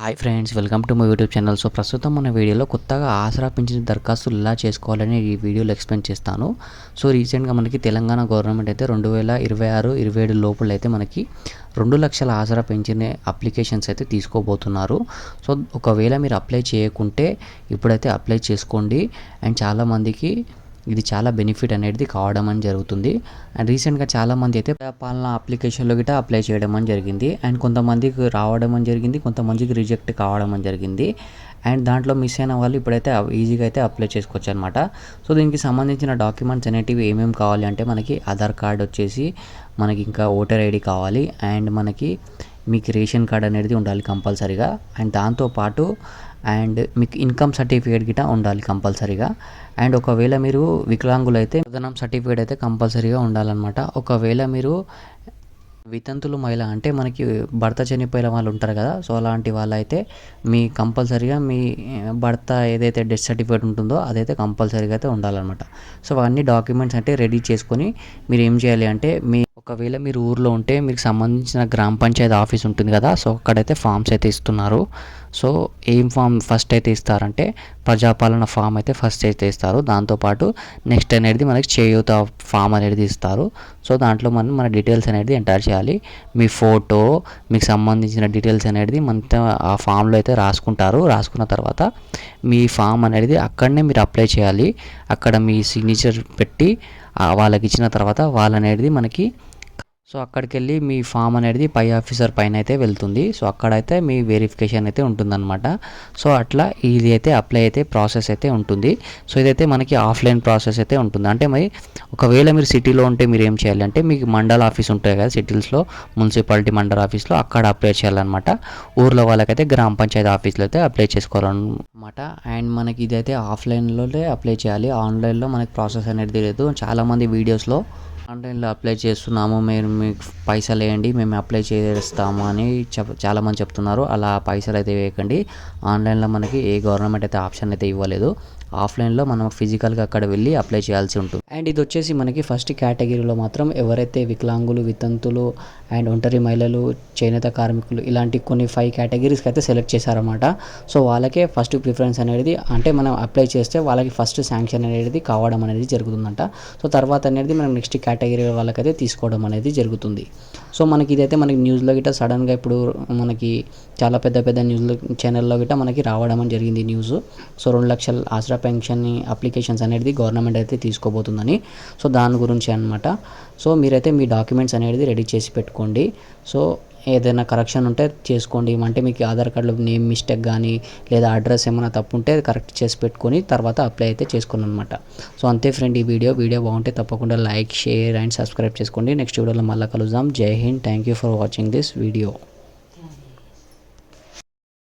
Hi friends, welcome to my YouTube channel. So ప్రస్తుతం మన వీడియోలో కొత్తగా ఆసరా పింఛన్ దరఖాస్తులు ఎలా చేసుకోవాలని ఈ వీడియోలో ఎక్స్ప్లెయిన్ చేస్తాను. సో రీసెంట్గా మనకి తెలంగాణ గవర్నమెంట్ అయితే 2026-27 లోపల అయితే మనకి 2 లక్షల ఆసరా పింఛన్ అప్లికేషన్స్ అయితే తీసుకోబోతున్నారు. సో ఒకవేళ మీరు అప్లై చేయకుంటే ఇప్పుడైతే అప్లై చేసుకోండి. అండ్ చాలామందికి ఇది చాలా బెనిఫిట్ అనేది కావడం అని జరుగుతుంది. అండ్ రీసెంట్గా చాలామంది అయితే పాలన అప్లికేషన్లో గిట్ట అప్లై చేయడం అని జరిగింది. అండ్ కొంతమందికి రావడం అని జరిగింది, కొంతమందికి రిజెక్ట్ కావడం అని జరిగింది. అండ్ దాంట్లో మిస్ అయిన వాళ్ళు ఇప్పుడైతే ఈజీగా అయితే అప్లై చేసుకోవచ్చు అనమాట. సో దీనికి సంబంధించిన డాక్యుమెంట్స్ అనేటివి ఏమేమి కావాలి అంటే మనకి ఆధార్ కార్డ్ వచ్చేసి మనకి ఇంకా ఓటర్ ఐడి కావాలి. అండ్ మనకి మీకు రేషన్ కార్డ్ అనేది ఉండాలి కంపల్సరీగా. అండ్ దాంతోపాటు మీకు ఇన్కమ్ సర్టిఫికేట్ గిట్ట ఉండాలి కంపల్సరీగా. అండ్ ఒకవేళ మీరు వికలాంగులు అయితే విధానం సర్టిఫికేట్ అయితే కంపల్సరీగా ఉండాలన్నమాట. ఒకవేళ మీరు వితంతులు మహిళ అంటే మనకి భర్త చనిపోయిన వాళ్ళు ఉంటారు కదా, సో అలాంటి వాళ్ళైతే మీ కంపల్సరీగా మీ భర్త ఏదైతే డెత్ సర్టిఫికేట్ ఉంటుందో అదైతే కంపల్సరీగా అయితే ఉండాలన్నమాట. సో అవన్నీ డాక్యుమెంట్స్ అంటే రెడీ చేసుకొని మీరు ఏం చేయాలి అంటే ఒకవేళ మీరు ఊర్లో ఉంటే మీకు సంబంధించిన గ్రామ పంచాయతీ ఆఫీస్ ఉంటుంది కదా, సో అక్కడైతే ఫామ్స్ అయితే ఇస్తున్నారు. సో ఏం ఫామ్ ఫస్ట్ అయితే ఇస్తారంటే ప్రజాపాలన ఫామ్ అయితే ఫస్ట్ అయితే ఇస్తారు. దాంతోపాటు నెక్స్ట్ అనేది మనకి చేయూత ఫామ్ అనేది ఇస్తారు. సో దాంట్లో మన డీటెయిల్స్ అనేది ఎంటర్ చేయాలి. మీ ఫోటో, మీకు సంబంధించిన డీటెయిల్స్ అనేది మన ఆ ఫామ్లో అయితే రాసుకుంటారు. రాసుకున్న తర్వాత మీ ఫామ్ అనేది అక్కడనే మీరు అప్లై చేయాలి. అక్కడ మీ సిగ్నేచర్ పెట్టి వాళ్ళకి ఇచ్చిన తర్వాత వాళ్ళనేది మనకి సో అక్కడికి వెళ్ళి మీ ఫామ్ అనేది పై ఆఫీసర్ పైన అయితే వెళ్తుంది. సో అక్కడైతే మీ వెరిఫికేషన్ అయితే ఉంటుందన్నమాట. సో అట్లా ఇది అయితే అప్లై అయితే ప్రాసెస్ అయితే ఉంటుంది. సో ఇదైతే మనకి ఆఫ్లైన్ ప్రాసెస్ అయితే ఉంటుంది. అంటే మరి ఒకవేళ మీరు సిటీలో ఉంటే మీరు ఏం చేయాలి అంటే మీకు మండల ఆఫీస్ ఉంటాయి కదా సిటీస్లో, మున్సిపాలిటీ మండల ఆఫీస్లో అక్కడ అప్లై చేయాలన్నమాట. ఊర్లో వాళ్ళకైతే గ్రామ పంచాయతీ ఆఫీస్లో అయితే అప్లై చేసుకోవాలన్నమాట. అండ్ మనకి ఇదైతే ఆఫ్లైన్లోనే అప్లై చేయాలి. ఆన్లైన్లో మనకి ప్రాసెస్ అనేది తెలియదు. చాలామంది వీడియోస్లో ఆన్లైన్లో అప్లై చేస్తున్నాము, మీరు మీకు పైసలు వేయండి మేము అప్లై చేస్తాము అని చాలామంది చెప్తున్నారు. అలా పైసలు అయితే వేయకండి. ఆన్లైన్లో మనకి ఏ గవర్నమెంట్ అయితే ఆప్షన్ అయితే ఇవ్వలేదు. ఆఫ్లైన్లో మనం ఫిజికల్గా అక్కడ వెళ్ళి అప్లై చేయాల్సి ఉంటుంది. అండ్ ఇది వచ్చేసి మనకి ఫస్ట్ కేటగిరీలో మాత్రం ఎవరైతే వికలాంగులు, వితంతులు అండ్ ఒంటరి మహిళలు, చేనేత కార్మికులు ఇలాంటి కొన్ని 5 కేటగిరీస్కి అయితే సెలెక్ట్ చేశారన్నమాట. సో వాళ్ళకే ఫస్ట్ ప్రిఫరెన్స్ అనేది అంటే మనం అప్లై చేస్తే వాళ్ళకి ఫస్ట్ శాంక్షన్ అనేది కావడం అనేది జరుగుతుందంట. సో తర్వాత అనేది మనం నెక్స్ట్ కేటగిరీ వాళ్ళకైతే తీసుకోవడం అనేది జరుగుతుంది. సో మనకి ఇదైతే మనకి న్యూస్లో గిట్ట సడన్గా ఇప్పుడు మనకి చాలా పెద్ద న్యూస్లో ఛానల్లో గిట్ట మనకి రావడం అని జరిగింది న్యూస్. సో 2 లక్షల ఆసరా పెన్షన్ అప్లికేషన్స్ అనేది గవర్నమెంట్ అయితే తీసుకోబోతుందని. సో దాని గురించి అనమాట. సో మీరైతే మీ డాక్యుమెంట్స్ అనేది రెడీ చేసి పెట్టుకోండి. సో ఏదైనా కరెక్షన్ ఉంటే చేసుకోండి. అంటే మీకు ఆధార్ కార్డులో నేమ్ మిస్టేక్ కానీ లేదా అడ్రస్ ఏమైనా తప్పు ఉంటే కరెక్ట్ చేసి పెట్టుకొని తర్వాత అప్లై అయితే చేసుకోండి అనమాట. సో అంతే ఫ్రెండ్, ఈ వీడియో బాగుంటే తప్పకుండా లైక్, షేర్ అండ్ సబ్స్క్రైబ్ చేసుకోండి. నెక్స్ట్ వీడియోలో మళ్ళీ కలుద్దాం. జై Hind. Thank you for watching this video.